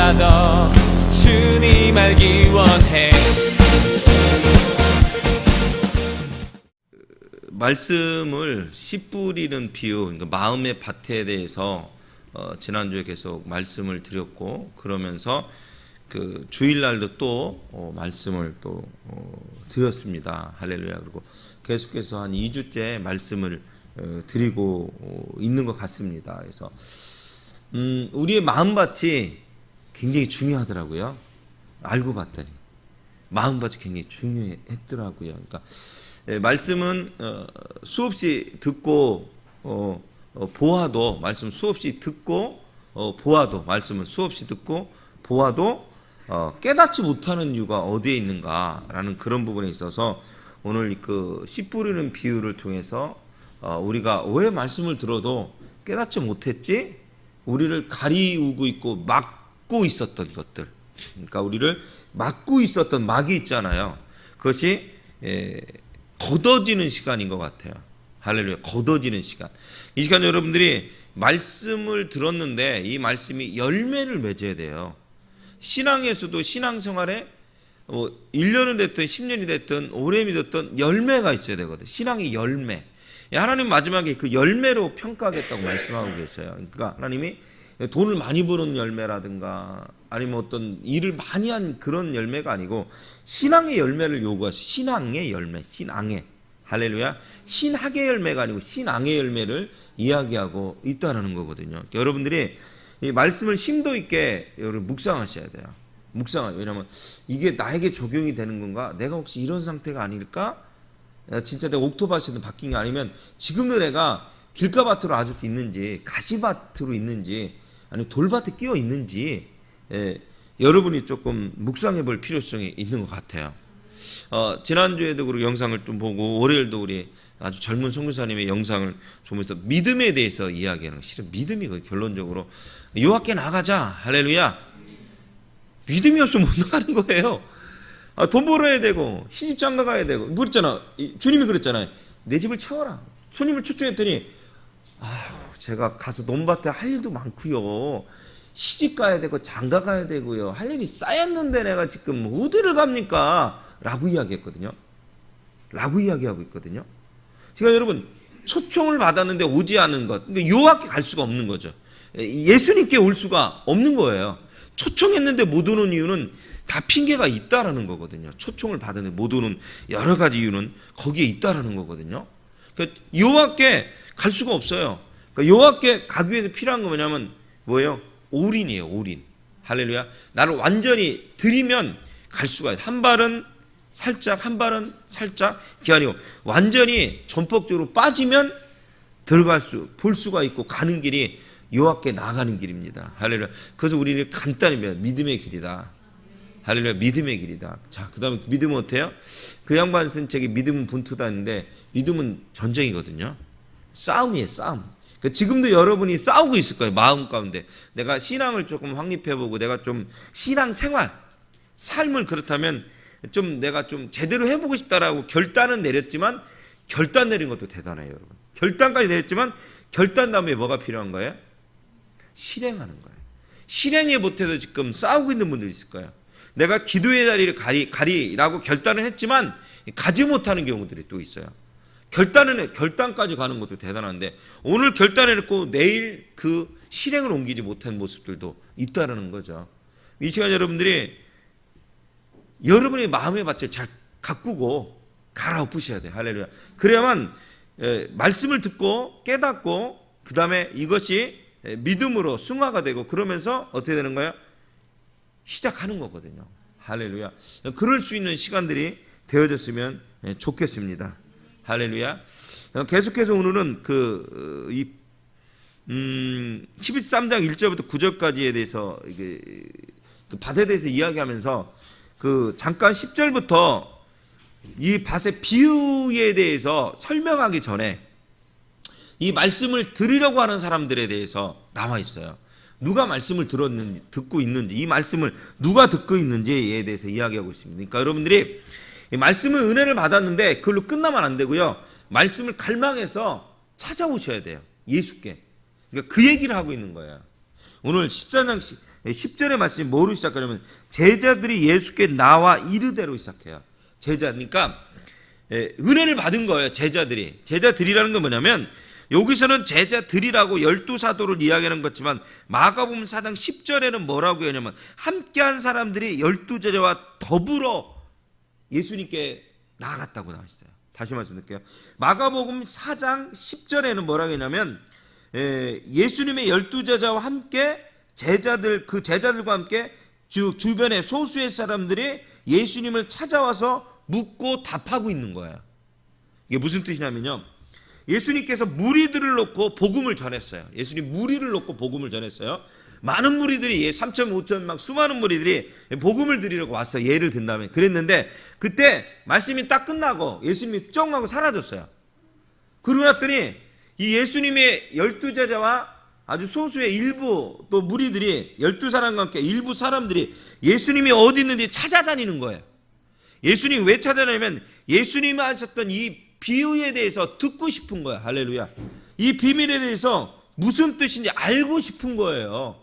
보다 더 주님 알기 원해. 말씀을 씨 뿌리는 비유, 그러니까 마음의 밭에 대해서 지난주에 계속 말씀을 드렸고, 그러면서 그 주일날도 또 말씀을 또 드렸습니다. 할렐루야. 그리고 계속해서 한 2주째 말씀을 드리고 있는 것 같습니다. 그래서 우리의 마음밭이 굉장히 중요하더라고요. 알고 봤더니 마음밭이 굉장히 중요했더라고요. 그러니까 말씀은 수없이 듣고 보아도, 말씀 수없이 듣고 보아도, 말씀을 수없이 듣고 보아도 깨닫지 못하는 이유가 어디에 있는가라는 그런 부분에 있어서 오늘 그 씨 뿌리는 비유를 통해서 우리가 왜 말씀을 들어도 깨닫지 못했지? 우리를 가리우고 있고 막고 있었던 것들, 그러니까 우리를 막고 있었던 막이 있잖아요. 그것이 걷어지는 시간인 것 같아요. 할렐루야. 걷어지는 시간. 이 시간 여러분들이 말씀을 들었는데 이 말씀이 열매를 맺어야 돼요. 신앙에서도 신앙생활에 1년이 됐든 10년이 됐든 오래 믿었던 열매가 있어야 되거든요. 신앙의 열매. 하나님 마지막에 그 열매로 평가하겠다고 말씀하고 계셔요. 그러니까 하나님이 돈을 많이 버는 열매라든가 아니면 어떤 일을 많이 한 그런 열매가 아니고 신앙의 열매를 요구하시고, 신앙의 열매, 신앙의, 할렐루야, 신학의 열매가 아니고 신앙의 열매를 이야기하고 있다는 거거든요. 그러니까 여러분들이 이 말씀을 심도 있게 여러분 묵상하셔야 돼요. 왜냐하면 이게 나에게 적용이 되는 건가? 내가 혹시 이런 상태가 아닐까? 진짜 내가 옥토밭에서 바뀐 게 아니면 지금도 내가 길가밭으로 아직도 있는지, 가시밭으로 있는지, 아니면 돌밭에 끼어 있는지 여러분이 조금 묵상해 볼 필요성이 있는 것 같아요. 지난주에도 그리고 영상을 좀 보고 월요일도 우리 아주 젊은 선교사님의 영상을 보면서 믿음에 대해서 이야기하는 거, 실은 믿음이 결론적으로 요학계 나가자, 할렐루야. 믿음이 없으면 못 나가는 거예요. 돈 벌어야 되고 시집 장가 가야 되고 그랬잖아. 주님이 그랬잖아요. 내 집을 채워라. 손님을 초청했더니 제가 가서 논밭에 할 일도 많고요. 시집 가야 되고 장가 가야 되고요. 할 일이 쌓였는데 내가 지금 어디를 갑니까? 라고 이야기했거든요. 라고 이야기하고 있거든요. 그러니까 여러분, 초청을 받았는데 오지 않은 것, 그러니까 요학에 갈 수가 없는 거죠. 예수님께 올 수가 없는 거예요. 초청했는데 못 오는 이유는 다 핑계가 있다라는 거거든요. 초청을 받았는데 못 오는 여러 가지 이유는 거기에 있다라는 거거든요. 그러니까 요학계 갈 수가 없어요. 그러니까 요학계 가기 위해서 필요한 거 뭐예요? 올인이에요. 올인. 할렐루야. 나를 완전히 들이면 갈 수가 있어요. 한 발은 살짝, 한 발은 살짝, 그게 아니고 완전히 전폭적으로 빠지면 볼 수가 있고 가는 길이 요학계 나가는 길입니다. 할렐루야. 그래서 우리는 간단히 믿음의 길이다. 할렐루야. 믿음의 길이다. 자, 그 다음에 믿음은 어때요? 그 양반 쓴 책이 믿음은 분투다 했는데 믿음은 전쟁이거든요. 싸움이에요. 싸움. 그러니까 지금도 여러분이 싸우고 있을 거예요. 마음 가운데. 내가 신앙을 조금 확립해보고 내가 좀 신앙생활, 삶을 그렇다면 좀 내가 좀 제대로 해보고 싶다라고 결단은 내렸지만 결단 내린 것도 대단해요. 여러분. 결단까지 내렸지만 결단 다음에 뭐가 필요한 거예요? 실행하는 거예요. 실행에 못해서 지금 싸우고 있는 분들이 있을 거예요. 내가 기도의 자리를 가리라고 결단을 했지만 가지 못하는 경우들이 또 있어요. 결단까지 가는 것도 대단한데 오늘 결단해놓고 내일 그 실행을 옮기지 못한 모습들도 있다라는 거죠. 이 시간 여러분들이 여러분의 마음의 밭을 잘 가꾸고 갈아엎으셔야 돼요. 할렐루야. 그래야만 말씀을 듣고 깨닫고 그 다음에 이것이 믿음으로 승화가 되고 그러면서 어떻게 되는 거예요? 시작하는 거거든요. 할렐루야. 그럴 수 있는 시간들이 되어졌으면 좋겠습니다. 할렐루야. 계속해서 오늘은 13장 1절부터 9절까지에 대해서 그 밭에 대해서 이야기하면서 잠깐 10절부터 이 밭의 비유에 대해서 설명하기 전에 이 말씀을 들으려고 하는 사람들에 대해서 나와 있어요. 누가 말씀을 듣고 있는지, 이 말씀을 누가 듣고 있는지에 대해서 이야기하고 있습니다. 그러니까 여러분들이 이 말씀은 은혜를 받았는데 그걸로 끝나면 안 되고요. 말씀을 갈망해서 찾아오셔야 돼요. 예수께. 그러니까 그 얘기를 하고 있는 거예요. 오늘 14장 10절의 말씀이 뭐로 시작하냐면 제자들이 예수께 나와 이르되로 시작해요. 제자니까 은혜를 받은 거예요. 제자들이라는 건 뭐냐면 여기서는 제자들이라고 12사도를 이야기하는 것지만 마가복음 4장 10절에는 뭐라고 하냐면 함께한 사람들이 12제자와 더불어 예수님께 나아갔다고 나와 있어요. 다시 말씀드릴게요. 마가복음 4장 10절에는 뭐라고 하냐면 예수님의 12제자와 함께 그 제자들과 함께 주변의 소수의 사람들이 예수님을 찾아와서 묻고 답하고 있는 거예요. 이게 무슨 뜻이냐면요. 예수님께서 무리들을 놓고 복음을 전했어요. 예수님 무리를 놓고 복음을 전했어요. 많은 무리들이 3천 5천 막 수많은 무리들이 복음을 드리려고 왔어요. 예를 든다면 그랬는데 그때 말씀이 딱 끝나고 예수님이 쩡 하고 사라졌어요. 그러고 났더니 이 예수님의 12제자와 아주 소수의 일부 또 무리들이 12사람과 함께 일부 사람들이 예수님이 어디 있는지 찾아다니는 거예요. 예수님이 왜 찾아다니면 예수님이 하셨던 이 비유에 대해서 듣고 싶은 거야. 할렐루야. 이 비밀에 대해서 무슨 뜻인지 알고 싶은 거예요.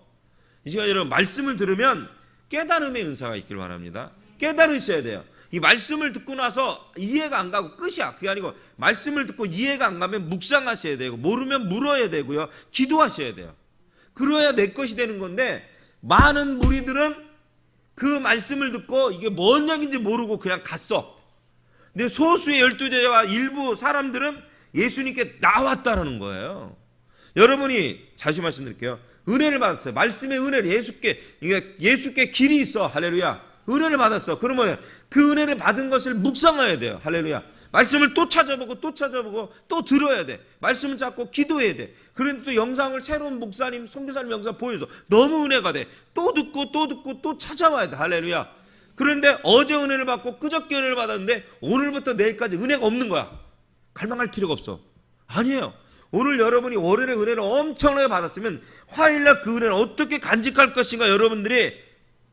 이 시간 여러분 말씀을 들으면 깨달음의 은사가 있길 바랍니다. 깨달으셔야 돼요. 이 말씀을 듣고 나서 이해가 안 가고 끝이야. 그게 아니고 말씀을 듣고 이해가 안 가면 묵상하셔야 되고 모르면 물어야 되고요. 기도하셔야 돼요. 그래야 내 것이 되는 건데 많은 무리들은 그 말씀을 듣고 이게 뭔 얘기인지 모르고 그냥 갔어. 근데 소수의 12제자와 일부 사람들은 예수님께 나왔다라는 거예요. 여러분이 다시 말씀드릴게요. 은혜를 받았어요. 말씀의 은혜를 예수께 길이 있어. 할렐루야. 은혜를 받았어. 그러면 그 은혜를 받은 것을 묵상해야 돼요. 할렐루야. 말씀을 또 찾아보고 또 들어야 돼. 말씀을 잡고 기도해야 돼. 그런데 또 영상을 새로운 목사님, 선교사님 영상 보여줘. 너무 은혜가 돼. 또 듣고 또 찾아와야 돼. 할렐루야. 그런데 어제 은혜를 받고 그저께 은혜를 받았는데 오늘부터 내일까지 은혜가 없는 거야. 갈망할 필요가 없어. 아니에요. 오늘 여러분이 월요일에 은혜를 엄청나게 받았으면 화요일날 그 은혜를 어떻게 간직할 것인가 여러분들이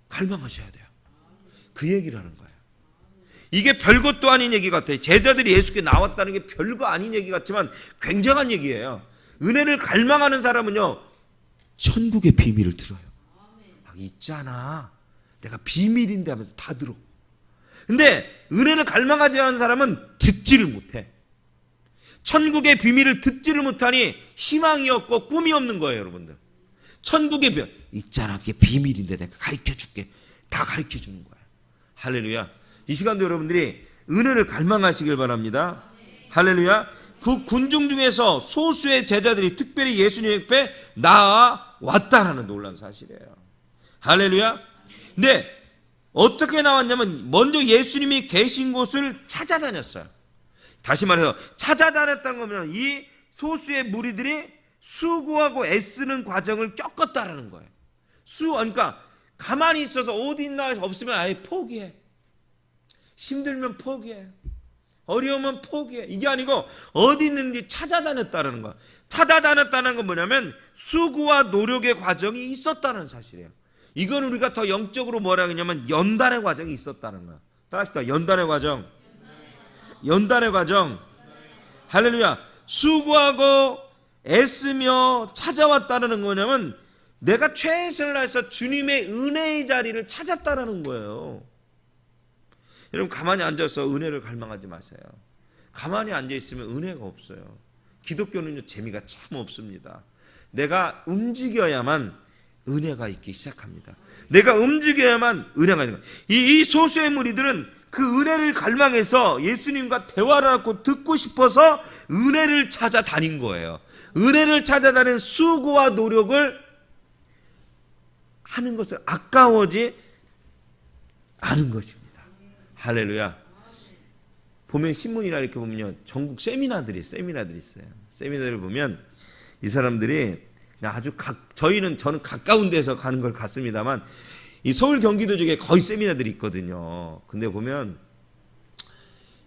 갈망하셔야 돼요. 그 얘기를 하는 거예요. 이게 별것도 아닌 얘기 같아요. 제자들이 예수께 나왔다는 게 별거 아닌 얘기 같지만 굉장한 얘기예요. 은혜를 갈망하는 사람은요 천국의 비밀을 들어요. 있잖아. 내가 비밀인데 하면서 다 들어. 근데 은혜를 갈망하지 않은 사람은 듣지를 못해. 천국의 비밀을 듣지를 못하니 희망이 없고 꿈이 없는 거예요. 여러분들 천국의 비밀 있잖아. 그게 비밀인데 내가 가르쳐줄게. 다 가르쳐주는 거야. 할렐루야. 이 시간도 여러분들이 은혜를 갈망하시길 바랍니다. 할렐루야. 그 군중 중에서 소수의 제자들이 특별히 예수님 옆에 나왔다라는 놀라운 사실이에요. 할렐루야. 근데 어떻게 나왔냐면 먼저 예수님이 계신 곳을 찾아다녔어요. 다시 말해서 찾아다녔다는 거면 이 소수의 무리들이 수고하고 애쓰는 과정을 겪었다라는 거예요. 그러니까 가만히 있어서 어디 있나 없으면 아예 포기해. 힘들면 포기해. 어려우면 포기해. 이게 아니고 어디 있는지 찾아다녔다는 거야. 찾아다녔다는 건 뭐냐면 수고와 노력의 과정이 있었다는 사실이에요. 이건 우리가 더 영적으로 뭐라 하냐면 연단의 과정이 있었다는 거야. 따라합시다. 연단의 과정. 연단의 과정. 할렐루야. 수고하고 애쓰며 찾아왔다는 거냐면 내가 최선을 다해서 주님의 은혜의 자리를 찾았다라는 거예요. 여러분 가만히 앉아서 은혜를 갈망하지 마세요. 가만히 앉아있으면 은혜가 없어요. 기독교는요 재미가 참 없습니다. 내가 움직여야만 은혜가 있기 시작합니다. 내가 움직여야만 은혜가 있는 거예요. 이 소수의 무리들은 그 은혜를 갈망해서 예수님과 대화를 하고 듣고 싶어서 은혜를 찾아다닌 거예요. 은혜를 찾아다닌 수고와 노력을 하는 것을 아까워지 않은 것입니다. 할렐루야. 보면 신문이나 이렇게 보면요 전국 세미나들이 있어요. 세미나를 보면 이 사람들이 아주 저는 가까운 데서 가는 걸 갔습니다만 이 서울 경기도 쪽에 거의 세미나들이 있거든요. 근데 보면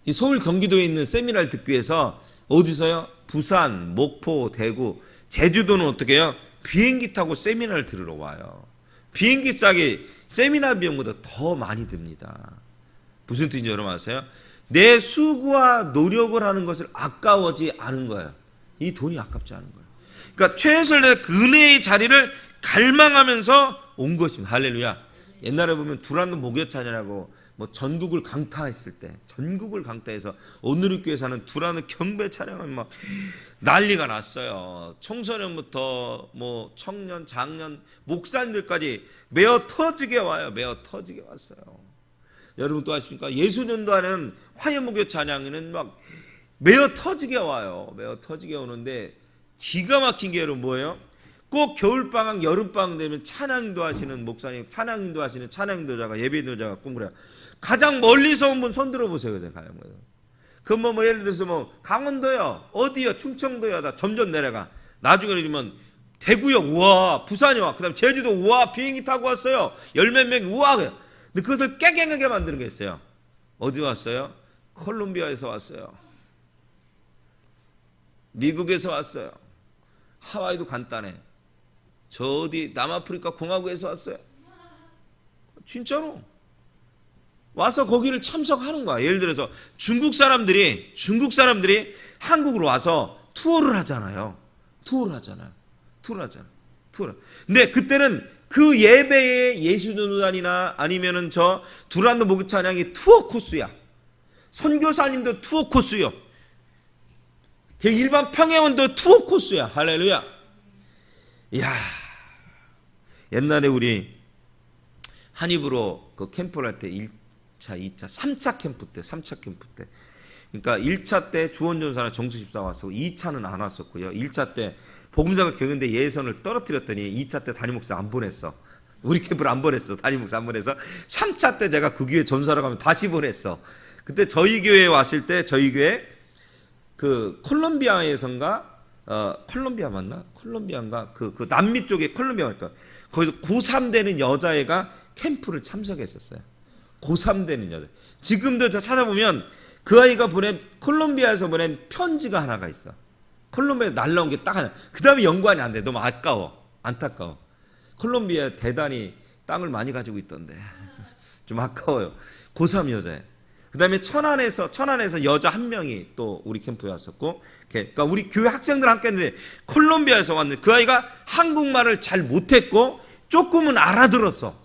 이 서울 경기도에 있는 세미나를 듣기 위해서 어디서요? 부산, 목포, 대구, 제주도는 어떻게 해요? 비행기 타고 세미나를 들으러 와요. 비행기 싸게 세미나 비용보다 더 많이 듭니다. 무슨 뜻인지 여러분 아세요? 내 수고와 노력을 하는 것을 아까워지 않은 거예요. 이 돈이 아깝지 않은 거예요. 그러니까 최선을 다해 그 은혜의 자리를 갈망하면서 온 것입니다. 할렐루야. 옛날에 보면 두란노 목욕찬이라고 뭐 전국을 강타했을 때, 전국을 강타해서 오늘의 사는 두란노 경배 찬양은 막 난리가 났어요. 청소년부터 뭐 청년, 장년, 목사님들까지 메어 터지게 와요. 메어 터지게 왔어요. 여러분 또 아십니까? 예수전도하는 화요목요 찬양에는 막 메어 터지게 와요. 메어 터지게 오는데 기가 막힌 게 여러분 뭐예요? 꼭 겨울방학, 여름방학 되면 찬양도 하시는 목사님, 찬양인도 하시는 찬양인도자가, 예배인도자가 꿈꾸래요. 가장 멀리서 온 분 손 들어보세요. 그럼 뭐 예를 들어서 뭐 강원도요, 어디요, 충청도요, 다 점점 내려가. 나중에 이러면 대구요, 우와, 부산이 와, 그다음 제주도, 우와, 비행기 타고 왔어요. 열몇 명이 우와. 근데 그것을 깨갱하게 만드는 게 있어요. 어디 왔어요? 콜롬비아에서 왔어요. 미국에서 왔어요. 하와이도 간단해. 저 어디 남아프리카 공화국에서 왔어요. 진짜로 와서 거기를 참석하는 거야. 예를 들어서 중국 사람들이 한국으로 와서 투어를 하잖아요. 근데 그때는 그 예배의 예수전도단이나 아니면은 저 두란노 목욕 찬양이 투어 코스야. 선교사님도 투어 코스요. 일반 평행원도 투어 코스야. 할렐루야. 이야, 옛날에 우리 한입으로 그 캠프를 할 때 1차, 2차, 3차 캠프 때, 그러니까 1차 때 주원전사나 정수집사 왔었고 2차는 안 왔었고요. 1차 때 복음장학 경연대 예선을 떨어뜨렸더니 2차 때 담임 목사 안 보냈어. 우리 캠프를 안 보냈어. 담임 목사 안 보내서 3차 때 제가 그 교회 전사로 가면 다시 보냈어. 그때 저희 교회에 왔을 때 저희 교회 그 콜롬비아에선가 콜롬비아 맞나? 콜롬비아인가? 그 남미 쪽에 콜롬비아니까 거기서 고3 되는 여자애가 캠프를 참석했었어요. 고3 되는 여자. 지금도 저 찾아보면 그 아이가 콜롬비아에서 보낸 편지가 하나가 있어. 콜롬비아에서 날라온 게 딱 하나. 그 다음에 연관이 안 돼. 너무 아까워. 안타까워. 콜롬비아 대단히 땅을 많이 가지고 있던데. 좀 아까워요. 고3 여자애. 그 다음에 천안에서 여자 한 명이 또 우리 캠프에 왔었고, 그러니까 우리 교회 학생들 함께 했는데 콜롬비아에서 왔는데 그 아이가 한국말을 잘 못했고 조금은 알아들었어.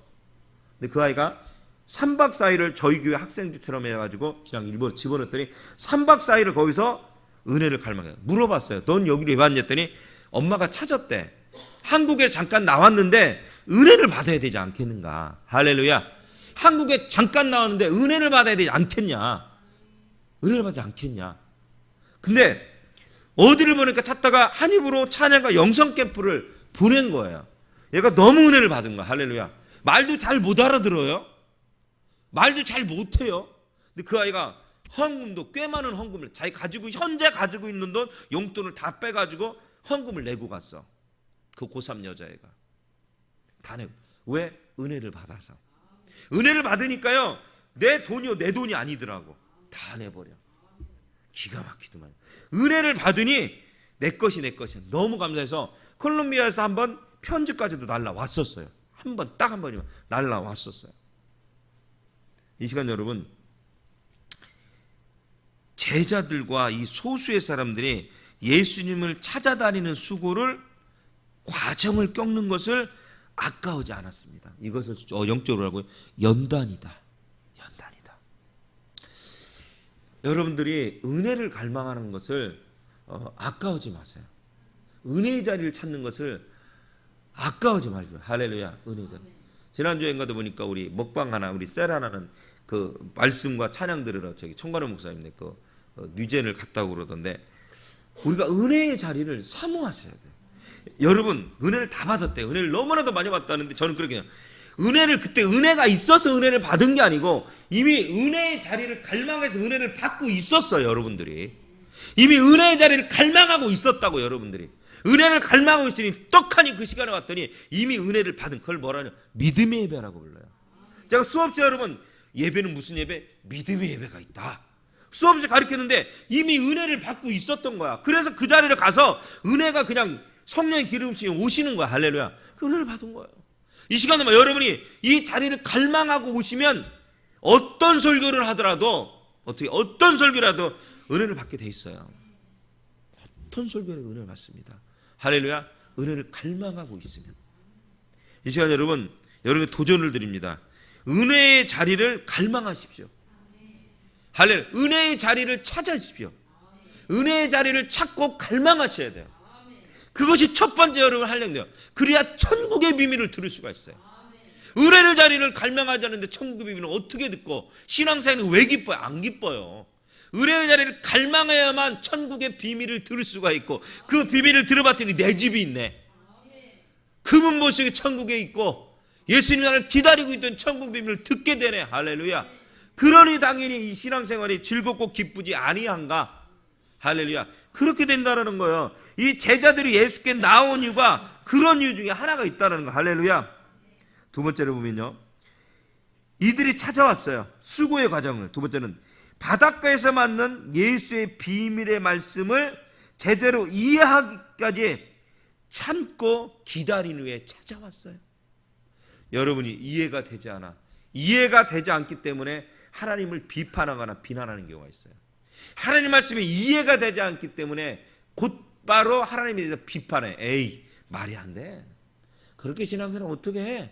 근데 그 아이가 3박 4일을 저희 교회 학생들처럼 해가지고 그냥 일부러 집어넣었더니 3박 4일을 거기서 은혜를 갈망해요. 물어봤어요. 넌 여기를 왜 왔냐 했더니 엄마가 찾았대. 한국에 잠깐 나왔는데 은혜를 받아야 되지 않겠는가. 할렐루야. 한국에 잠깐 나왔는데 은혜를 받아야 되지 않겠냐. 은혜를 받지 않겠냐. 근데 어디를 보니까 찾다가 한입으로 찬양과 영성 캠프를 보낸 거예요. 얘가 너무 은혜를 받은 거야. 할렐루야. 말도 잘 못 알아들어요. 말도 잘 못해요. 근데 그 아이가 헌금도 꽤 많은 헌금을 자기 현재 가지고 있는 돈 용돈을 다 빼가지고 헌금을 내고 갔어. 그 고3 여자애가 다 내고. 왜? 은혜를 받아서. 은혜를 받으니까요 내 돈이 아니더라고. 다 내버려. 기가 막히더만. 은혜를 받으니 내 것이 너무 감사해서 콜롬비아에서 한번 편지까지도 날라왔었어요. 딱 한 번이면 날라왔었어요. 이 시간 여러분, 제자들과 이 소수의 사람들이 예수님을 찾아다니는 수고를 과정을 겪는 것을 아까워지 않았습니다. 이것을 영적으로 하고요. 연단이다. 여러분들이 은혜를 갈망하는 것을 아까워지 마세요. 은혜의 자리를 찾는 것을 아까워지 마세요. 할렐루야. 은혜의 자리. 지난주에인가도 보니까 우리 먹방 하나, 우리 셀 하나는 그 말씀과 찬양 들으러 저기 청관호 목사님네 그 뉴젠을 갔다고 그러던데 우리가 은혜의 자리를 사모하셔야 돼요. 여러분 은혜를 다 받았대요. 은혜를 너무나도 많이 받다는데 저는 그렇게 은혜를 그때 은혜가 있어서 은혜를 받은 게 아니고 이미 은혜의 자리를 갈망해서 은혜를 받고 있었어요. 여러분들이 이미 은혜의 자리를 갈망하고 있었다고. 여러분들이 은혜를 갈망하고 있으니 떡하니 그 시간에 왔더니 이미 은혜를 받은 그걸 뭐라냐 믿음의 예배라고 불러요. 제가 수없이 여러분 예배는 무슨 예배? 믿음의 예배가 있다 수없이 가르쳤는데 이미 은혜를 받고 있었던 거야. 그래서 그 자리를 가서 은혜가 그냥 성령의 기름이 오시는 거야. 할렐루야. 그 은혜를 받은 거예요. 이 시간에 여러분이 이 자리를 갈망하고 오시면 어떤 설교를 하더라도 어떤 설교라도 은혜를 받게 돼 있어요. 어떤 설교라도 은혜를 받습니다. 할렐루야. 은혜를 갈망하고 있으면 이 시간 여러분께 도전을 드립니다. 은혜의 자리를 갈망하십시오. 할렐루야. 은혜의 자리를 찾아주십시오. 은혜의 자리를 찾고 갈망하셔야 돼요. 그것이 첫 번째 여러분 할례인데요. 그래야 천국의 비밀을 들을 수가 있어요. 은혜의 자리를 갈망하지 않는데 천국의 비밀을 어떻게 듣고, 신앙생활은 왜 기뻐요? 안 기뻐요. 은혜의 자리를 갈망해야만 천국의 비밀을 들을 수가 있고, 그 비밀을 들어봤더니 내 집이 있네. 금은 보석이 천국에 있고 예수님 나를 기다리고 있던 천국 비밀을 듣게 되네. 할렐루야. 그러니 당연히 이 신앙생활이 즐겁고 기쁘지 아니한가. 할렐루야. 그렇게 된다는 거예요. 이 제자들이 예수께 나온 이유가 그런 이유 중에 하나가 있다는 거. 할렐루야. 두 번째로 보면요, 이들이 찾아왔어요. 수고의 과정을. 두 번째는 바닷가에서 만난 예수의 비밀의 말씀을 제대로 이해하기까지 참고 기다린 후에 찾아왔어요. 여러분이 이해가 되지 않기 때문에 하나님을 비판하거나 비난하는 경우가 있어요. 하나님 말씀이 이해가 되지 않기 때문에 곧바로 하나님에 대해서 비판해. 에이, 말이 안 돼. 그렇게 신앙생활 어떻게 해?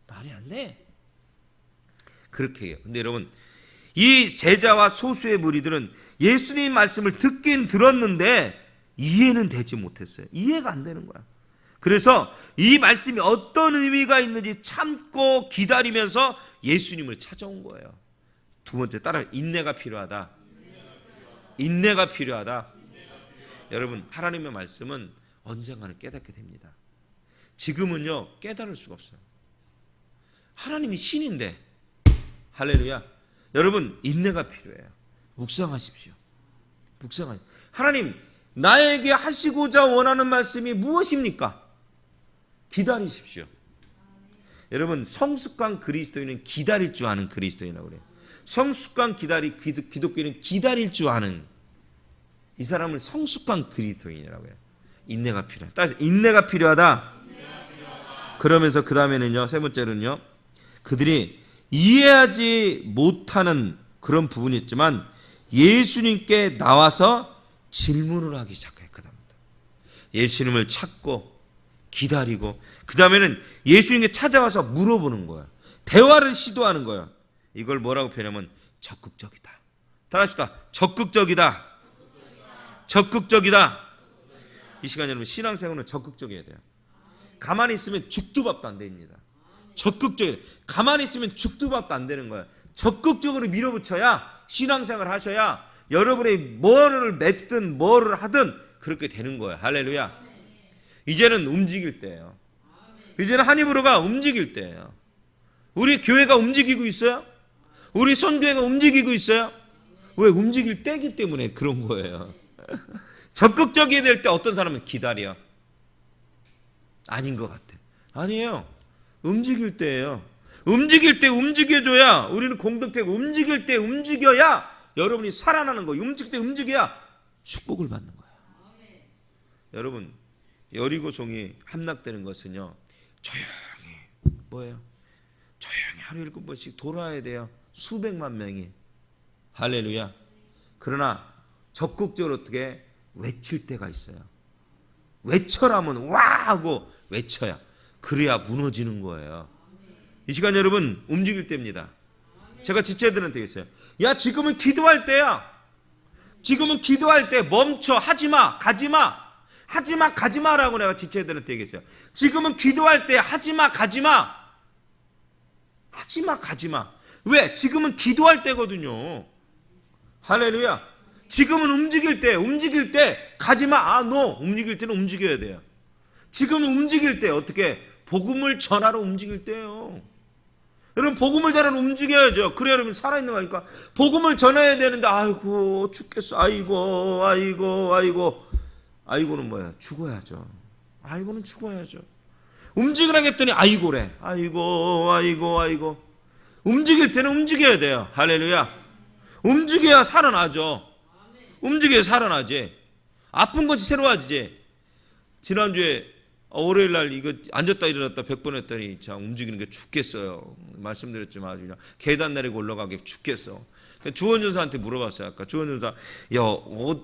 말이 안 돼. 그렇게 해요. 근데 여러분, 이 제자와 소수의 무리들은 예수님 말씀을 듣긴 들었는데 이해는 되지 못했어요. 이해가 안 되는 거야. 그래서 이 말씀이 어떤 의미가 있는지 참고 기다리면서 예수님을 찾아온 거예요. 두 번째, 따라 인내가 필요하다. 인내가 필요하다. 여러분, 하나님의 말씀은 언젠가는 깨닫게 됩니다. 지금은요, 깨달을 수가 없어요. 하나님이 신인데. 할렐루야. 여러분, 인내가 필요해요. 묵상하십시오. 하나님, 나에게 하시고자 원하는 말씀이 무엇입니까? 기다리십시오. 여러분, 성숙한 그리스도인은 기다릴 줄 아는 그리스도인이라고 그래요. 성숙한 기독교인은 기다릴 줄 아는, 이 사람을 성숙한 그리스도인이라고 해요. 인내가 필요하다. 인내가 필요하다. 그러면서 그 다음에는요, 세 번째는요, 그들이 이해하지 못하는 그런 부분이 있지만 예수님께 나와서 질문을 하기 시작했거든요. 예수님을 찾고 기다리고, 그 다음에는 예수님께 찾아와서 물어보는 거예요. 대화를 시도하는 거예요. 이걸 뭐라고 표현하면 적극적이다. 따라합시다. 적극적이다. 이 시간 여러분, 신앙생활은 적극적이어야 돼요. 가만히 있으면 죽도 밥도 안 됩니다. 적극적이에요. 가만히 있으면 죽도 밥도 안 되는 거예요. 적극적으로 밀어붙여야, 신앙생활 하셔야 여러분이 뭐를 맺든 뭐를 하든 그렇게 되는 거예요. 할렐루야. 이제는 움직일 때예요. 이제는 한입으로가 움직일 때예요. 우리 교회가 움직이고 있어요? 우리 선교회가 움직이고 있어요? 왜? 움직일 때이기 때문에 그런 거예요. 적극적이어야 될 때 어떤 사람은 기다려. 아닌 것 같아. 아니에요. 움직일 때예요. 움직일 때 움직여줘야, 우리는 공동체가 움직일 때 움직여야 여러분이 살아나는 거예요. 움직일 때 움직여야 축복을 받는 거예요. 여러분, 여리고성이 함락되는 것은요, 조용히, 뭐예요? 조용히 하루 7번씩 돌아야 돼요. 수백만 명이. 할렐루야. 그러나 적극적으로 어떻게 외칠 때가 있어요. 외쳐라면 와 하고 외쳐야, 그래야 무너지는 거예요. 이 시간 여러분, 움직일 때입니다. 제가 지체들한테 얘기했어요. 야, 지금은 기도할 때야. 지금은 기도할 때 멈춰. 하지마, 가지마. 하지마, 가지마라고 내가 지체들한테 얘기했어요. 지금은 기도할 때 하지마, 가지마. 하지마, 가지마. 왜? 지금은 기도할 때거든요. 할렐루야. 지금은 움직일 때 가지마. 노. 움직일 때는 움직여야 돼요. 지금은 움직일 때 어떻게? 복음을 전하러 움직일 때예요. 여러분, 복음을 전하러 움직여야죠. 그래야 여러분 살아있는 거니까. 복음을 전해야 되는데, 아이고 죽겠어. 아이고는 뭐야? 죽어야죠. 아이고는 죽어야죠. 움직이라고 했더니 아이고래. 아이고. 움직일 때는 움직여야 돼요. 할렐루야. 움직여야 살아나죠. 움직여야 살아나지. 아픈 것이 새로워지지. 지난주에 월요일 날 이거 앉았다 일어났다 100번 했더니 참 움직이는 게 죽겠어요. 말씀드렸지만 아주 그냥 계단 내리고 올라가기 죽겠어. 주원전사한테 물어봤어요. 아까 주원전사, 야,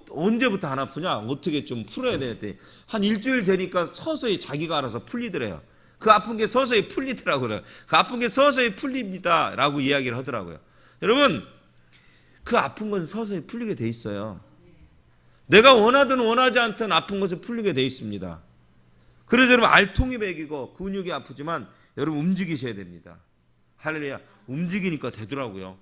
언제부터 안 아프냐? 어떻게 좀 풀어야 되는데 한 일주일 되니까 서서히 자기가 알아서 풀리더래요. 그 아픈 게 서서히 풀리더라고요. 그 아픈 게 서서히 풀립니다 라고 이야기를 하더라고요. 여러분, 그 아픈 것은 서서히 풀리게 돼 있어요. 내가 원하든 원하지 않든 아픈 것은 풀리게 돼 있습니다. 그래서 여러분, 알통이 배기고 근육이 아프지만 여러분 움직이셔야 됩니다. 할렐루야. 움직이니까 되더라고요.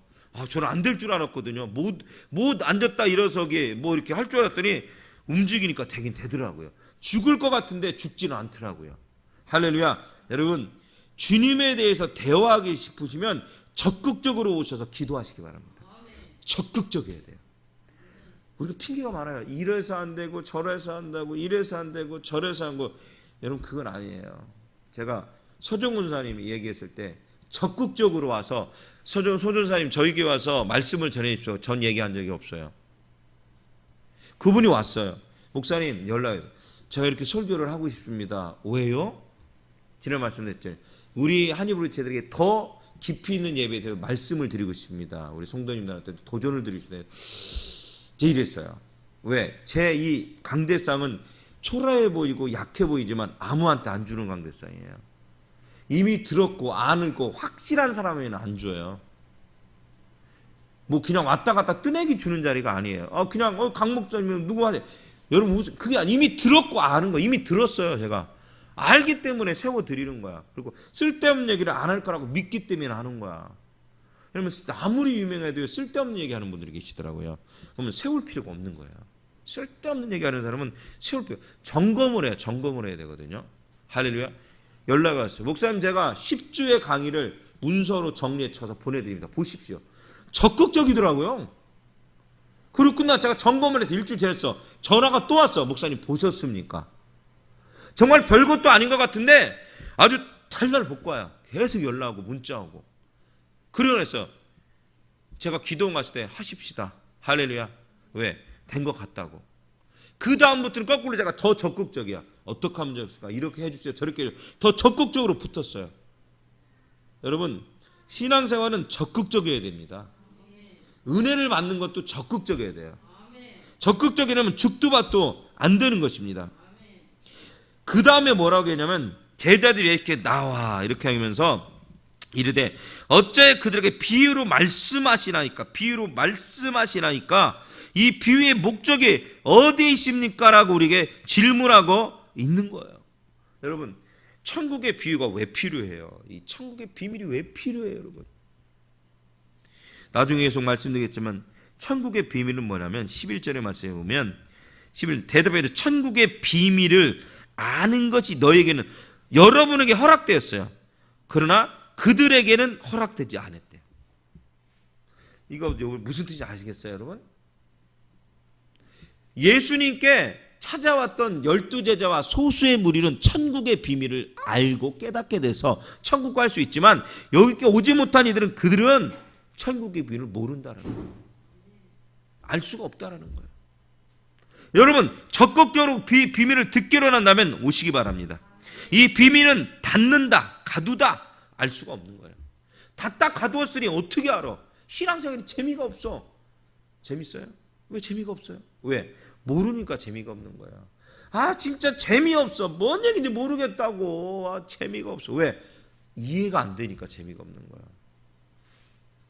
저는 안 될 줄 알았거든요. 못 앉았다 일어서기 뭐 이렇게 할 줄 알았더니 움직이니까 되긴 되더라고요. 죽을 것 같은데 죽지는 않더라고요. 할렐루야. 여러분, 주님에 대해서 대화하기 싶으시면 적극적으로 오셔서 기도하시기 바랍니다. 적극적이어야 돼요. 우리가 핑계가 많아요. 이래서 안 되고 저래서 한다고, 이래서 안 되고 저래서 한 거. 여러분, 그건 아니에요. 제가 서정훈사님이 얘기했을 때 적극적으로 와서 소전사님 저희 교회 와서 말씀을 전해주십시오. 전 얘기한 적이 없어요. 그분이 왔어요. 목사님 연락해서 제가 이렇게 설교를 하고 싶습니다. 왜요? 지난 말씀드렸죠. 우리 한의브루체들에게 더 깊이 있는 예배에 대해서 말씀을 드리고 싶습니다. 우리 성도님들한테 도전을 드리시네요. 제가 이랬어요. 왜? 제 이 강대상은 초라해 보이고 약해 보이지만 아무한테 안 주는 강대상이에요. 이미 들었고 아는고 확실한 사람에는 안 줘요. 뭐 그냥 왔다 갔다 뜨내기 주는 자리가 아니에요. 그냥 강 목사님 누구 하냐. 여러분, 그게 이미 들었고 아는 거 이미 들었어요. 제가 알기 때문에 세워 드리는 거야. 그리고 쓸데없는 얘기를 안 할 거라고 믿기 때문에 하는 거야. 그러면 아무리 유명해도 쓸데없는 얘기하는 분들이 계시더라고요. 그러면 세울 필요가 없는 거예요. 쓸데없는 얘기하는 사람은 세울 필요. 점검을 해야 되거든요. 할렐루야. 연락이 왔어요. 목사님, 제가 10주의 강의를 문서로 정리해 쳐서 보내드립니다. 보십시오. 적극적이더라고요. 그리고 끝나 제가 점검을 해서 일주일 지났어. 전화가 또 왔어. 목사님 보셨습니까? 정말 별것도 아닌 것 같은데 아주 달달 볶아요. 계속 연락하고 문자하고. 그래서 제가 기도원 갔을 때 하십시다. 할렐루야. 왜? 된 것 같다고. 그 다음부터는 거꾸로 제가 더 적극적이야. 어떻게 하면 좋을까? 이렇게 해주세요. 저렇게 해주세요. 더 적극적으로 붙었어요. 여러분, 신앙생활은 적극적이어야 됩니다. 은혜를 받는 것도 적극적이어야 돼요. 적극적이라면 죽도 밥도 안 되는 것입니다. 그 다음에 뭐라고 했냐면 제자들이 이렇게 나와 이렇게 하면서 이르되 어째 그들에게 비유로 말씀하시나이까 이 비유의 목적이 어디에 있습니까? 라고 우리에게 질문하고 있는 거예요. 여러분, 천국의 비유가 왜 필요해요? 이 천국의 비밀이 왜 필요해요, 여러분? 나중에 계속 말씀드리겠지만 천국의 비밀은 뭐냐면 11절의 말씀에 보면 대답해서 천국의 비밀을 아는 것이 너에게는 여러분에게 허락되었어요. 그러나 그들에게는 허락되지 않았대요. 이거 무슨 뜻인지 아시겠어요, 여러분? 예수님께 찾아왔던 12제자와 소수의 무리는 천국의 비밀을 알고 깨닫게 돼서 천국 갈 수 있지만 여기께 오지 못한 이들은 그들은 천국의 비밀을 모른다는 거예요. 알 수가 없다는 거예요. 여러분, 적극적으로 비밀을 듣기로 한다면 오시기 바랍니다. 이 비밀은 닫는다, 가두다 알 수가 없는 거예요. 닫다 가두었으니 어떻게 알아? 신앙생활이 재미가 없어. 재밌어요? 왜 재미가 없어요? 왜? 모르니까 재미가 없는 거야. 진짜 재미없어. 뭔 얘기인지 모르겠다고. 재미가 없어. 왜? 이해가 안 되니까 재미가 없는 거야.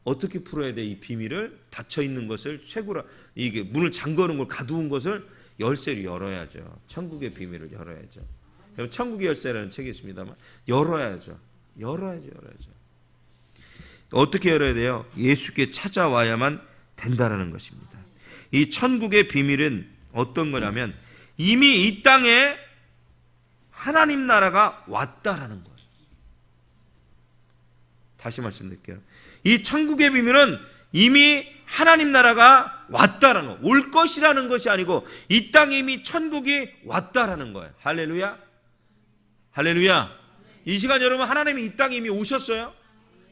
어떻게 풀어야 돼? 이 비밀을 닫혀 있는 것을 쇠구라 이게 문을 잠그는 걸 가두은 것을 열쇠를 열어야죠. 천국의 비밀을 열어야죠. 천국의 열쇠라는 책이 있습니다만 열어야죠. 어떻게 열어야 돼요? 예수께 찾아와야만 된다라는 것입니다. 이 천국의 비밀은 어떤 거냐면 이미 이 땅에 하나님 나라가 왔다라는 거예요. 다시 말씀드릴게요. 이 천국의 비밀은 이미 하나님 나라가 왔다라는 거, 올 것이라는 것이 아니고 이 땅에 이미 천국이 왔다라는 거예요. 할렐루야. 할렐루야. 이 시간 여러분, 하나님이 이 땅에 이미 오셨어요.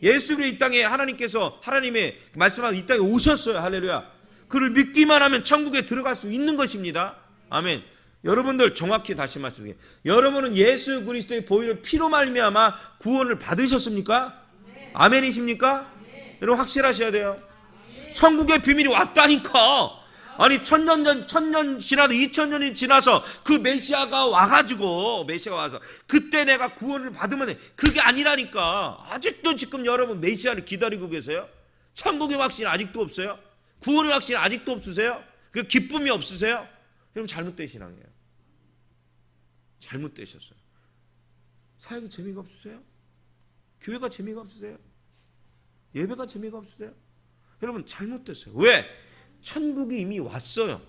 예수로 이 땅에 하나님께서 하나님의 말씀하고 이 땅에 오셨어요. 할렐루야. 그를 믿기만 하면 천국에 들어갈 수 있는 것입니다. 아멘. 여러분들 정확히 다시 말씀드릴게요. 여러분은 예수 그리스도의 보혈의 피로 말미암아 구원을 받으셨습니까? 네. 아멘이십니까? 네. 여러분 확실하셔야 돼요. 네. 천국의 비밀이 왔다니까. 아니 1000년 지나도 2000년이 지나서 그 메시아가 와가지고 메시아가 와서 그때 내가 구원을 받으면 돼. 그게 아니라니까. 아직도 지금 여러분 메시아를 기다리고 계세요? 천국의 확신 아직도 없어요? 구원의 확신 아직도 없으세요? 그 기쁨이 없으세요? 여러분 잘못된 신앙이에요. 잘못되셨어요. 사역이 재미가 없으세요? 교회가 재미가 없으세요? 예배가 재미가 없으세요? 여러분 잘못됐어요. 왜? 천국이 이미 왔어요.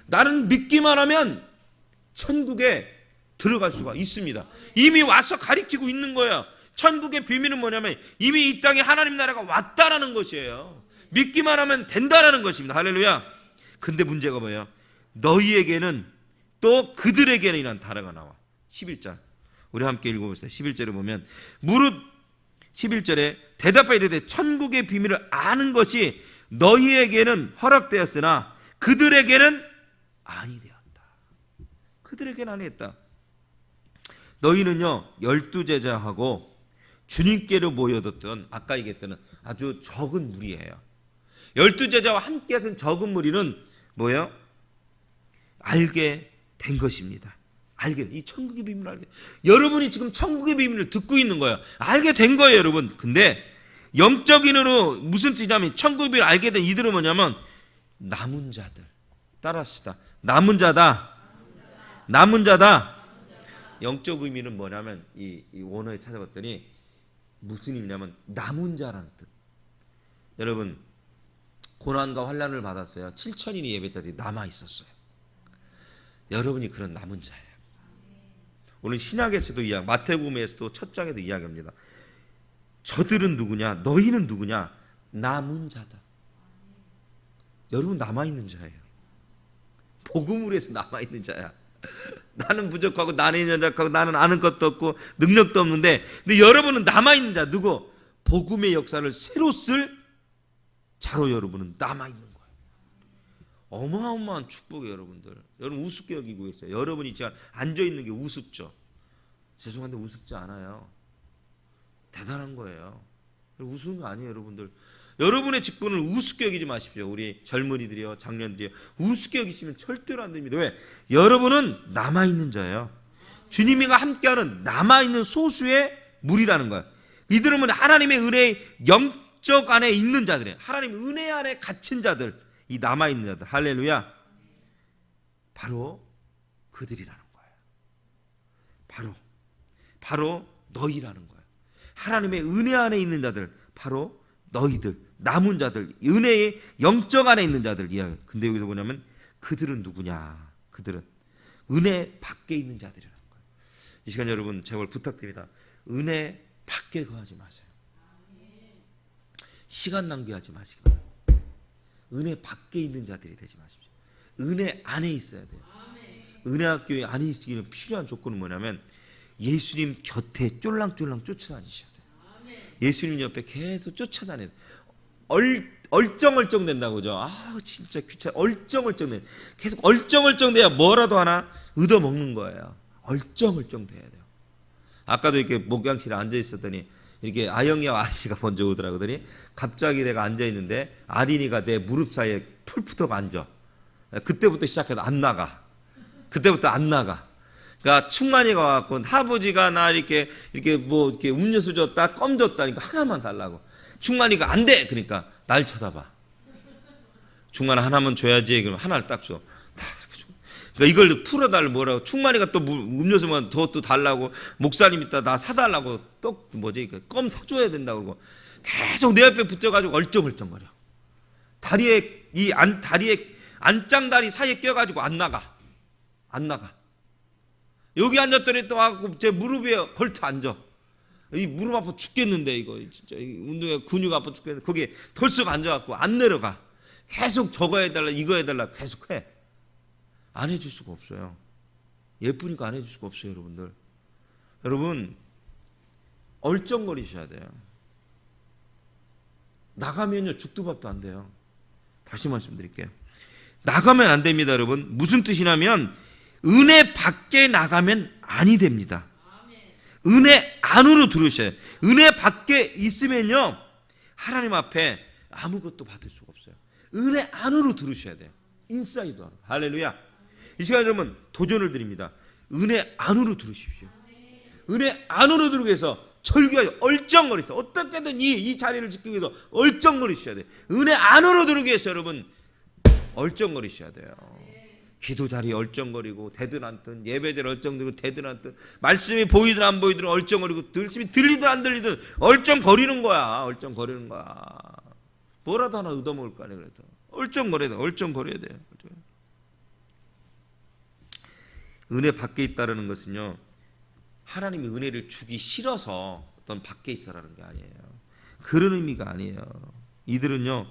나는 믿기만 하면 천국에 들어갈 수가 있습니다. 이미 와서 가리키고 있는 거예요. 천국의 비밀은 뭐냐면 이미 이 땅에 하나님 나라가 왔다라는 것이에요. 믿기만 하면 된다라는 것입니다. 할렐루야. 근데 문제가 뭐예요? 너희에게는 또 그들에게는 이란 단어가 나와. 11절 우리 함께 읽어봅시다. 11절에 보면 무릇 11절에 대답하여 이르되 천국의 비밀을 아는 것이 너희에게는 허락되었으나 그들에게는 아니 되었다. 그들에게는 아니 했다. 너희는요 12제자하고 주님께로 모여뒀던 아까 얘기했던 아주 적은 무리예요. 12제자와 함께 하던 적은 무리는 뭐예요? 알게 된 것입니다. 이 천국의 비밀을 알게. 여러분이 지금 천국의 비밀을 듣고 있는 거예요. 알게 된 거예요, 여러분. 근데 영적인으로 무슨 뜻이냐면 천국의 비밀을 알게 된 이들은 뭐냐면 남은 자들. 따라합시다. 남은 자다. 남은 자다. 영적 의미는 뭐냐면 이 원어에 찾아봤더니 무슨 의미냐면 남은 자라는 뜻. 여러분 고난과 환난을 받았어요. 7,000인의 예배자들이 남아 있었어요. 여러분이 그런 남은 자예요. 오늘 신약에서도 마태복음에서도 첫 장에도 이야기합니다. 저들은 누구냐? 너희는 누구냐? 남은 자다. 여러분 남아있는 자예요. 복음을 위해서 남아있는 자야. 나는 부족하고 나는 연약하고 나는 아는 것도 없고 능력도 없는데 근데 여러분은 남아있는 자. 누구? 복음의 역사를 새로 쓸 자로 여러분은 남아있는 거예요. 어마어마한 축복이에요. 여러분들. 여러분 우습게 여기고 있어요. 여러분이 지금 앉아있는 게 우습죠. 죄송한데 우습지 않아요. 대단한 거예요. 우스운 거 아니에요. 여러분들. 여러분의 직분을 우습게 여기지 마십시오. 우리 젊은이들이요 장년들이요 우습게 여기시면 절대로 안 됩니다. 왜? 여러분은 남아있는 자예요. 주님과 함께하는 남아있는 소수의 무리라는 거예요. 이들은 하나님의 은혜의 영적 안에 있는 자들이에요. 하나님 은혜 안에 갇힌 자들, 이 남아있는 자들. 할렐루야. 바로 그들이라는 거예요. 바로 너희라는 거예요. 하나님의 은혜 안에 있는 자들, 바로 너희들, 남은 자들, 은혜의 영적 안에 있는 자들 이야기. 근데 여기서 뭐냐면 그들은 누구냐? 그들은 은혜 밖에 있는 자들이라는 거예요. 이 시간 여러분 제발 부탁드립니다. 은혜 밖에 거하지 마세요. 시간 낭비하지 마시기 바랍니다. 은혜 밖에 있는 자들이 되지 마십시오. 은혜 안에 있어야 돼요. 은혜학교에 안에 있기는 필요한 조건은 뭐냐면 예수님 곁에 쫄랑쫄랑 쫓아다니셔야 돼요. 예수님 옆에 계속 쫓아다녀야 돼요. 얼쩡얼쩡 된다고 그죠? 아 진짜 귀찮아. 얼쩡얼쩡 돼. 계속 얼쩡얼쩡 돼야 뭐라도 하나 얻어먹는 거예요. 얼쩡얼쩡 돼야 돼요. 아까도 이렇게 목양실에 앉아 있었더니 이렇게 아영이와 아린이가 먼저 오더라고. 그러더니 갑자기 내가 앉아 있는데 아린이가 내 무릎 사이에 풀푸덕 앉아. 그때부터 시작해서 안 나가. 그러니까 충만이가 와갖고 할아버지가 나 이렇게 뭐 이렇게 음료수 줬다 껌 줬다니까 하나만 달라고. 충만이가 안 돼. 그러니까 날 쳐다봐. 충만아 하나만 줘야지. 그러면 하나를 딱 줘. 그러니까 이걸 풀어달라 뭐라고. 충만이가 또 음료수만 더 또 달라고. 목사님 이따 나 사달라고 또 뭐지 껌 사줘야 된다고 그러고 계속 내 옆에 붙여가지고 얼쩡얼쩡거려. 다리에 안짱다리 사이에 껴가지고 안 나가. 여기 앉았더니 또 와갖고 제 무릎 위에 걸터 앉아. 이 무릎 아파 죽겠는데 이거 진짜 운동에 근육 아파 죽겠는데 거기에 덜썩 앉아갖고 안 내려가. 계속 저거 해달라 이거 해달라 계속 해. 안 해줄 수가 없어요. 예쁘니까 안 해줄 수가 없어요. 여러분들. 여러분 얼쩡거리셔야 돼요. 나가면요 죽도 밥도 안 돼요. 다시 말씀드릴게요. 나가면 안 됩니다. 여러분 무슨 뜻이냐면 은혜 밖에 나가면 아니 됩니다. 은혜 안으로 들으셔야 돼요. 은혜 밖에 있으면요 하나님 앞에 아무것도 받을 수가 없어요. 은혜 안으로 들으셔야 돼요. 인사이드 아웃. 할렐루야. 이 시간 여러분 도전을 드립니다. 은혜 안으로 들으십시오. 은혜 안으로 들기 위해서 절규하여 얼쩡거리세요. 어떻게든 이 자리를 지키기 위해서 얼쩡거리셔야 돼요. 은혜 안으로 들기 위해서 여러분 얼쩡거리셔야 돼요. 기도 자리에 얼쩡거리고 되든 않든, 예배자리 얼쩡거리고 되든 않든, 말씀이 보이든 안 보이든 얼쩡거리고, 말씀이 들리든 안 들리든 얼쩡거리는 거야. 얼쩡거리는 거야. 뭐라도 하나 얻어먹을 거 아니야. 그래도 얼쩡거려야 돼. 얼쩡거려야 돼요. 은혜 밖에 있다라는 것은요, 하나님이 은혜를 주기 싫어서 어떤 밖에 있어라는 게 아니에요. 그런 의미가 아니에요. 이들은요,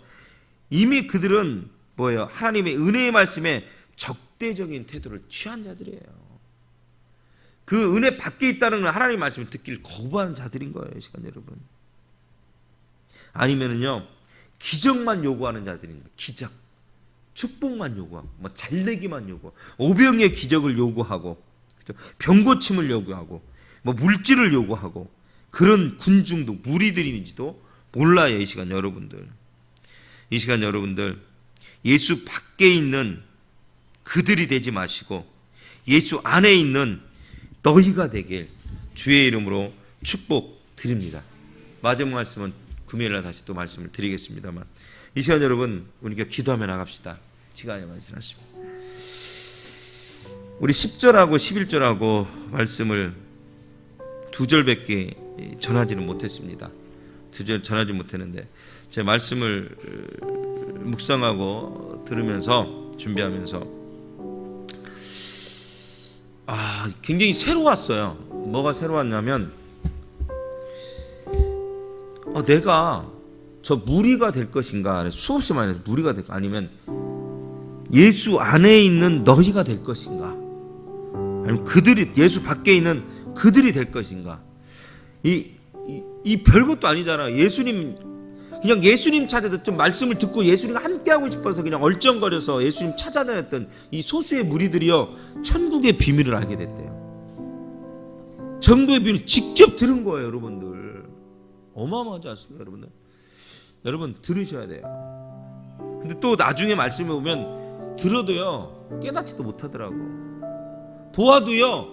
이미 그들은 뭐예요? 하나님의 은혜의 말씀에 적대적인 태도를 취한 자들이에요. 그 은혜 밖에 있다는 건 하나님의 말씀을 듣기를 거부하는 자들인 거예요. 이 시간 여러분. 아니면은요, 기적만 요구하는 자들입니다. 기적, 축복만 요구하고, 뭐 잘되기만 요구하고, 오병이의 기적을 요구하고, 그렇죠? 병고침을 요구하고, 뭐 물질을 요구하고, 그런 군중도 무리들인지도 몰라요. 이 시간 여러분들. 이 시간 여러분들, 예수 밖에 있는 그들이 되지 마시고 예수 안에 있는 너희가 되길 주의 이름으로 축복드립니다. 마지막 말씀은 금요일날 다시 또 말씀을 드리겠습니다만, 이 시간 여러분 우리가 기도하며 나갑시다. 시간이 많이 지났습니다. 우리 10절하고 11절하고 말씀을 2절밖에 전하지는 못했습니다. 2절 전하지 못했는데, 제 말씀을 묵상하고 들으면서 준비하면서 굉장히 새로웠어요. 뭐가 새로웠냐면, 내가 저 무리가 될 것인가, 수없이 많이 해서 무리가 될까, 아니면 예수 안에 있는 너희가 될 것인가, 아니면 그들이 예수 밖에 있는 그들이 될 것인가. 이 별것도 아니잖아. 그냥 예수님 찾아서 좀 말씀을 듣고 예수님과 함께하고 싶어서 그냥 얼쩡거려서 예수님 찾아다녔던 이 소수의 무리들이요, 천국의 비밀을 알게 됐대요. 천국의 비밀을 직접 들은 거예요. 여러분들 어마어마하지 않습니까? 여러분 들으셔야 돼요. 근데 또 나중에 말씀에 보면 들어도요 깨닫지도 못하더라고. 보아도요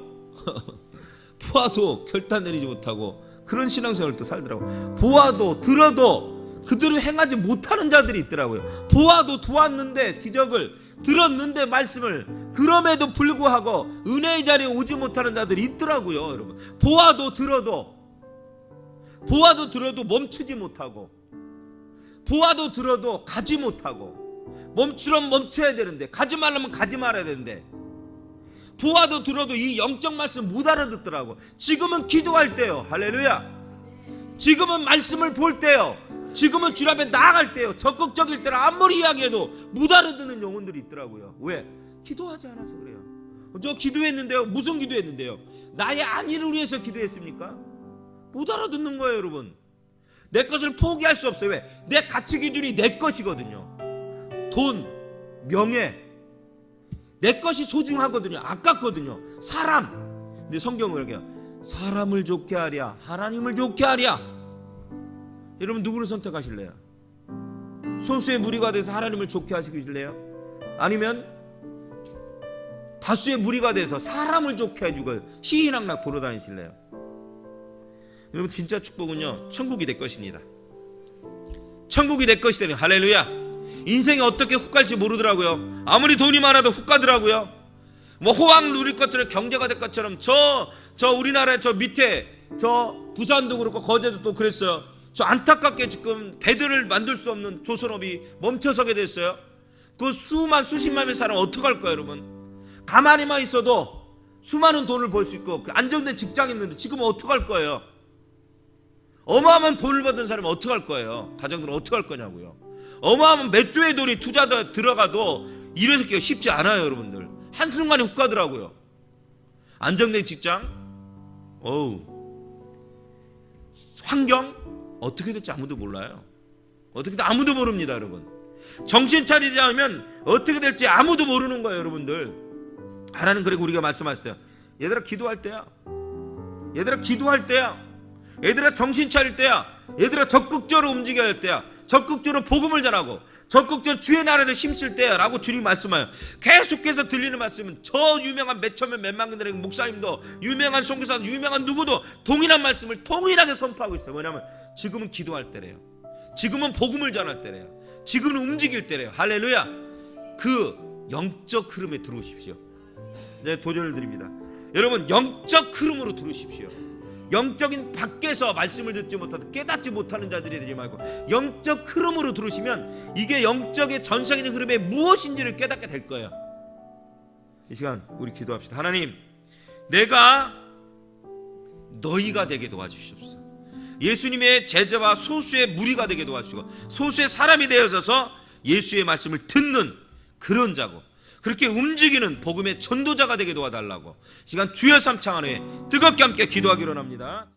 보아도 결단 내리지 못하고 그런 신앙생활을 또 살더라고. 보아도 들어도 그들을 행하지 못하는 자들이 있더라고요. 보아도 도왔는데, 기적을 들었는데, 말씀을, 그럼에도 불구하고 은혜의 자리에 오지 못하는 자들이 있더라고요. 여러분, 보아도 들어도 멈추지 못하고, 보아도 들어도 가지 못하고, 멈추면 멈춰야 되는데, 가지 말라면 가지 말아야 되는데, 보아도 들어도 이 영적 말씀 못 알아듣더라고. 지금은 기도할 때요. 할렐루야. 지금은 말씀을 볼 때요. 지금은 주님 앞에 나아갈 때요. 적극적일 때는 아무리 이야기해도 못 알아듣는 영혼들이 있더라고요. 왜? 기도하지 않아서 그래요. 저 기도했는데요. 무슨 기도했는데요? 나의 안위를 위해서 기도했습니까? 못 알아듣는 거예요. 여러분, 내 것을 포기할 수 없어요. 왜? 내 가치 기준이 내 것이거든요. 돈, 명예, 내 것이 소중하거든요. 아깝거든요. 사람. 근데 성경은 이렇게 사람을 좋게 하랴, 하나님을 좋게 하랴. 여러분 누구를 선택하실래요? 소수의 무리가 돼서 하나님을 좋게 하시길래요? 아니면 다수의 무리가 돼서 사람을 좋게 해주고 시인왕락 돌아다니실래요? 여러분 진짜 축복은요, 천국이 내 것입니다. 천국이 내 것이 되는, 할렐루야. 인생이 어떻게 훅 갈지 모르더라고요. 아무리 돈이 많아도 훅 가더라고요. 뭐 호황 누릴 것처럼, 경제가 될 것처럼, 저 우리나라의 저 밑에 저 부산도 그렇고 거제도 또 그랬어요. 저 안타깝게 지금 배들을 만들 수 없는 조선업이 멈춰서게 됐어요. 그 수십만의 사람 어떡할 거예요, 여러분? 가만히만 있어도 수많은 돈을 벌 수 있고 안정된 직장이 있는데 지금은 어떡할 거예요? 어마어마한 돈을 받은 사람은 어떡할 거예요? 가정들은 어떡할 거냐고요? 어마어마한 몇 조의 돈이 투자 들어가도 일어서기가 쉽지 않아요. 여러분들 한순간에 훅 가더라고요. 안정된 직장, 환경 어떻게 될지 아무도 몰라요. 어떻게 될지 아무도 모릅니다. 여러분 정신 차리지 않으면 어떻게 될지 아무도 모르는 거예요. 여러분들 하나님 그리고 우리가 말씀하셨어요. 얘들아 기도할 때야. 얘들아 기도할 때야. 얘들아 정신 차릴 때야. 얘들아 적극적으로 움직여야 할 때야. 적극적으로 복음을 전하고 적극적으로 주의 나라를 힘쓸 때라고 주님 말씀하여 계속해서 들리는 말씀은 저 유명한 몇천명 몇만들에게 목사님도 유명한 선교사도 유명한 누구도 동일한 말씀을 동일하게 선포하고 있어요. 뭐냐면 지금은 기도할 때래요. 지금은 복음을 전할 때래요. 지금은 움직일 때래요. 할렐루야. 그 영적 흐름에 들어오십시오. 네, 도전을 드립니다. 여러분 영적 흐름으로 들어오십시오. 영적인 밖에서 말씀을 듣지 못하고 깨닫지 못하는 자들이 되지 말고 영적 흐름으로 들으시면 이게 영적의 전상적인 흐름에 무엇인지를 깨닫게 될 거예요. 이 시간 우리 기도합시다. 하나님, 내가 너희가 되게 도와주시옵소서. 예수님의 제자와 소수의 무리가 되게 도와주시고 소수의 사람이 되어져서 예수의 말씀을 듣는 그런 자고 그렇게 움직이는 복음의 전도자가 되게 도와달라고 시간 주여 삼창 안에 뜨겁게 함께 기도하기로 합니다.